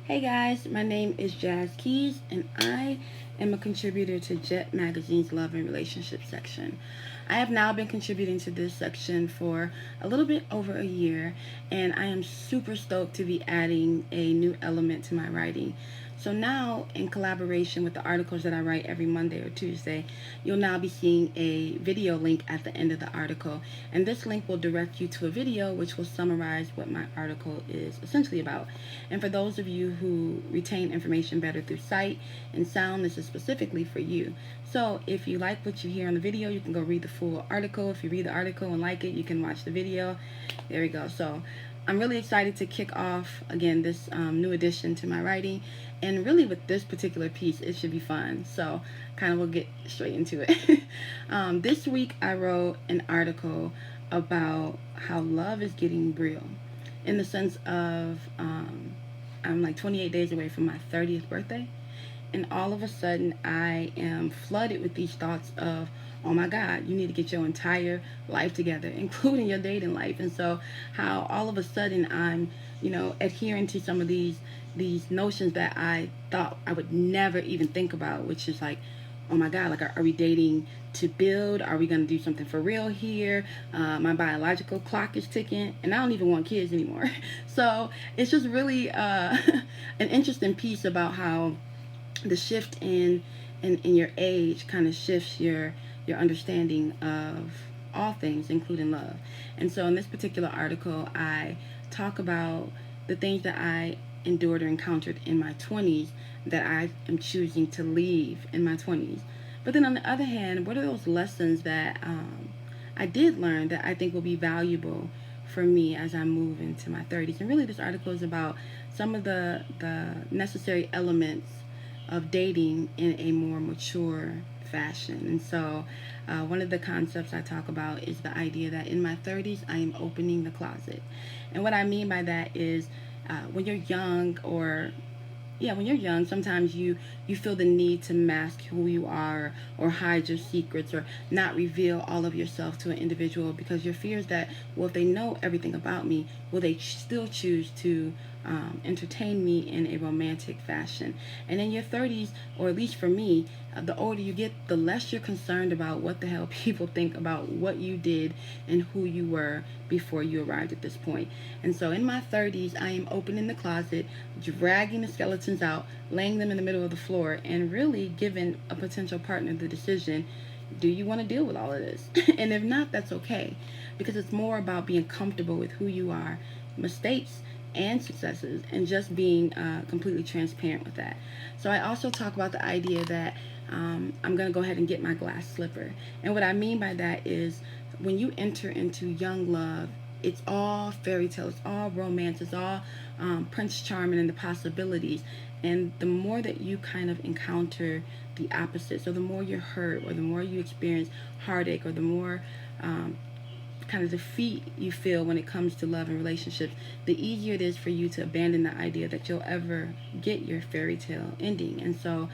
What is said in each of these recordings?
Hey guys, my name is Jazz Keys, and I am a contributor to Jet Magazine's Love and Relationship section. I have now been contributing to this section for a little bit over a year, and I am super stoked to be adding a new element to my writing. So now, in collaboration with the articles that I write every Monday or Tuesday, you'll now be seeing a video link at the end of the article. And this link will direct you to a video which will summarize what my article is essentially about. And for those of you who retain information better through sight and sound, this is specifically for you. So if you like what you hear on the video, you can go read the full article. If you read the article and like it, you can watch the video. There we go. So I'm really excited to kick off again this new addition to my writing, and really with this particular piece, it should be fun. So, kind of we'll get straight into it. This week, I wrote an article about how love is getting real, in the sense of I'm like 28 days away from my 30th birthday, and all of a sudden I am flooded with these thoughts of, oh my God, you need to get your entire life together, including your dating life. And so how all of a sudden I'm, adhering to some of these notions that I thought I would never even think about, which is like, oh my God, like, are we dating to build? Are we going to do something for real here? My biological clock is ticking, and I don't even want kids anymore. So it's just really an interesting piece about how the shift in your age kind of shifts your understanding of all things, including love. And so in this particular article, I talk about the things that I endured or encountered in my 20s that I am choosing to leave in my 20s. But then on the other hand, what are those lessons that I did learn that I think will be valuable for me as I move into my 30s? And really, this article is about some of the necessary elements of dating in a more mature fashion. And so, one of the concepts I talk about is the idea that in my 30s, I am opening the closet. And what I mean by that is when you're young, or yeah, when you're young, sometimes you feel the need to mask who you are, or hide your secrets, or not reveal all of yourself to an individual, because your fear is that, well, if they know everything about me, will they still choose to entertain me in a romantic fashion? And in your 30s, or at least for me, the older you get, the less you're concerned about what the hell people think about what you did and who you were before you arrived at this point. And so in my 30s, I am opening the closet, dragging the skeletons out, laying them in the middle of the floor, and really giving a potential partner the decision, do you want to deal with all of this? And if not, that's okay, because it's more about being comfortable with who you are, mistakes and successes, and just being completely transparent with that. So I also talk about the idea that I'm going to go ahead and get my glass slipper. And what I mean by that is, when you enter into young love, it's all fairy tales, it's all romance, it's all Prince Charming and the possibilities. And the more that you kind of encounter the opposite, so the more you're hurt, or the more you experience heartache, or the more kind of defeat you feel when it comes to love and relationships, the easier it is for you to abandon the idea that you'll ever get your fairy tale ending. And so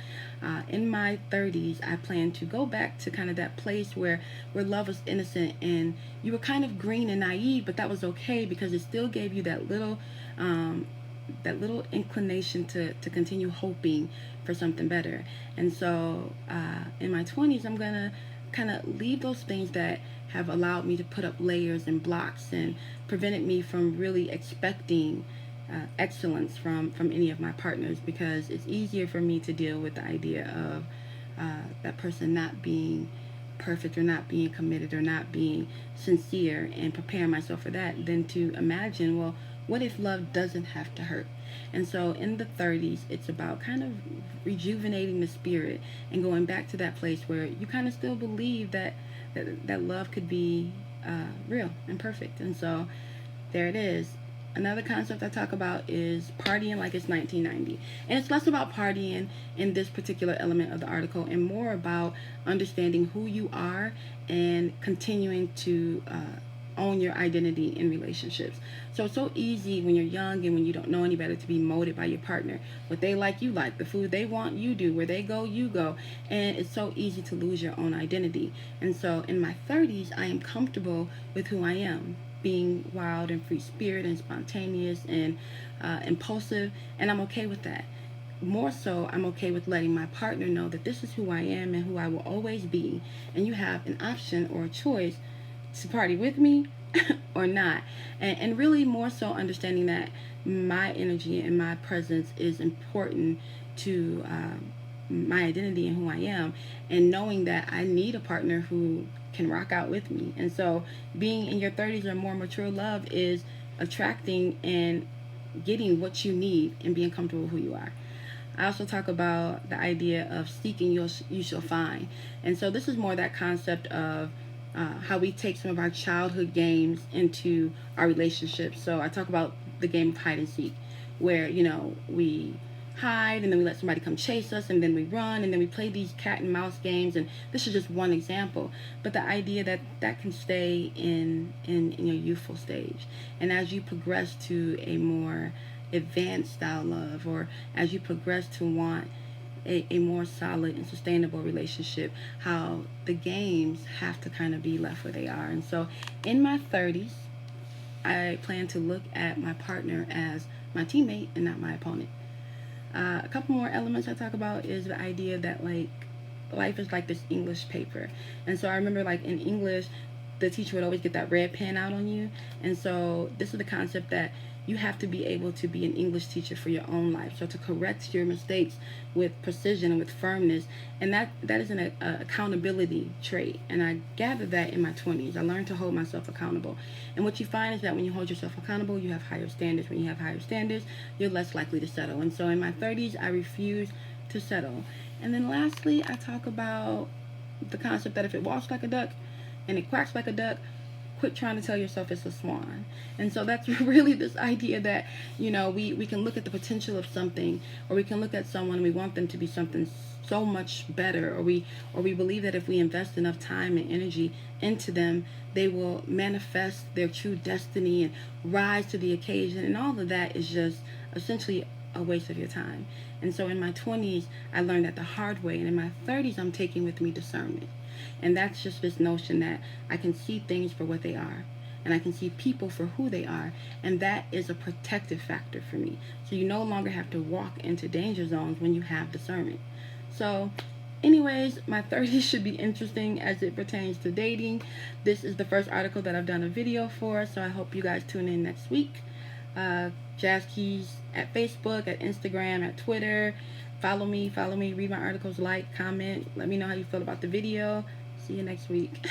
in my 30s, I plan to go back to kind of that place where love was innocent, and you were kind of green and naive, but that was okay, because it still gave you that little inclination to continue hoping for something better. And so in my 20s, I'm going to kind of leave those things that have allowed me to put up layers and blocks and prevented me from really expecting excellence from any of my partners, because it's easier for me to deal with the idea of that person not being perfect, or not being committed, or not being sincere, and prepare myself for that, than to imagine, well, what if love doesn't have to hurt? And so in the 30s, it's about kind of rejuvenating the spirit and going back to that place where you kind of still believe that love could be real and perfect. And so there it is. Another concept I talk about is partying like it's 1990. And it's less about partying in this particular element of the article, and more about understanding who you are and continuing to own your identity in relationships. So it's so easy when you're young and when you don't know any better to be molded by your partner. What they like, you like. The food they want, you do. Where they go, you go. And it's so easy to lose your own identity. And so in my 30s, I am comfortable with who I am. being wild and free spirit and spontaneous and impulsive, and I'm okay with that. More so, I'm okay with letting my partner know that this is who I am and who I will always be, and you have an option or a choice to party with me or not. And really, more so, understanding that my energy and my presence is important to my identity and who I am, and knowing that I need a partner who can rock out with me. And so, being in your 30s or more, mature love is attracting and getting what you need and being comfortable with who you are. I also talk about the idea of seeking you shall find. And so this is more that concept of how we take some of our childhood games into our relationships. So I talk about the game of hide and seek, where, we hide and then we let somebody come chase us and then we run and then we play these cat and mouse games, and this is just one example, but the idea that that can stay in your youthful stage, and as you progress to a more advanced style love, or as you progress to want a more solid and sustainable relationship, how the games have to kind of be left where they are. And so in my 30s, I plan to look at my partner as my teammate and not my opponent. A couple more elements I talk about is the idea that, like, life is like this English paper. And so I remember, like, in English, the teacher would always get that red pen out on you. And so this is the concept that you have to be able to be an English teacher for your own life. So to correct your mistakes with precision and with firmness, and that is an accountability trait. And I gathered that in my 20s. I learned to hold myself accountable. And what you find is that when you hold yourself accountable, you have higher standards. When you have higher standards, you're less likely to settle. And so in my 30s, I refuse to settle. And then lastly, I talk about the concept that if it walks like a duck and it quacks like a duck, quit trying to tell yourself it's a swan. And so that's really this idea that, we can look at the potential of something, or we can look at someone and we want them to be something so much better, or we believe that if we invest enough time and energy into them, they will manifest their true destiny and rise to the occasion. And all of that is just essentially a waste of your time. And so in my 20s, I learned that the hard way, and in my 30s, I'm taking with me discernment. And that's just this notion that I can see things for what they are, and I can see people for who they are, and that is a protective factor for me. So you no longer have to walk into danger zones when you have discernment. So anyways, my 30s should be interesting as it pertains to dating. This is the first article that I've done a video for, so I hope you guys tune in next week. Jazz Keys at Facebook, at Instagram, at Twitter. Follow me, read my articles, like, comment, let me know how you feel about the video. See you next week.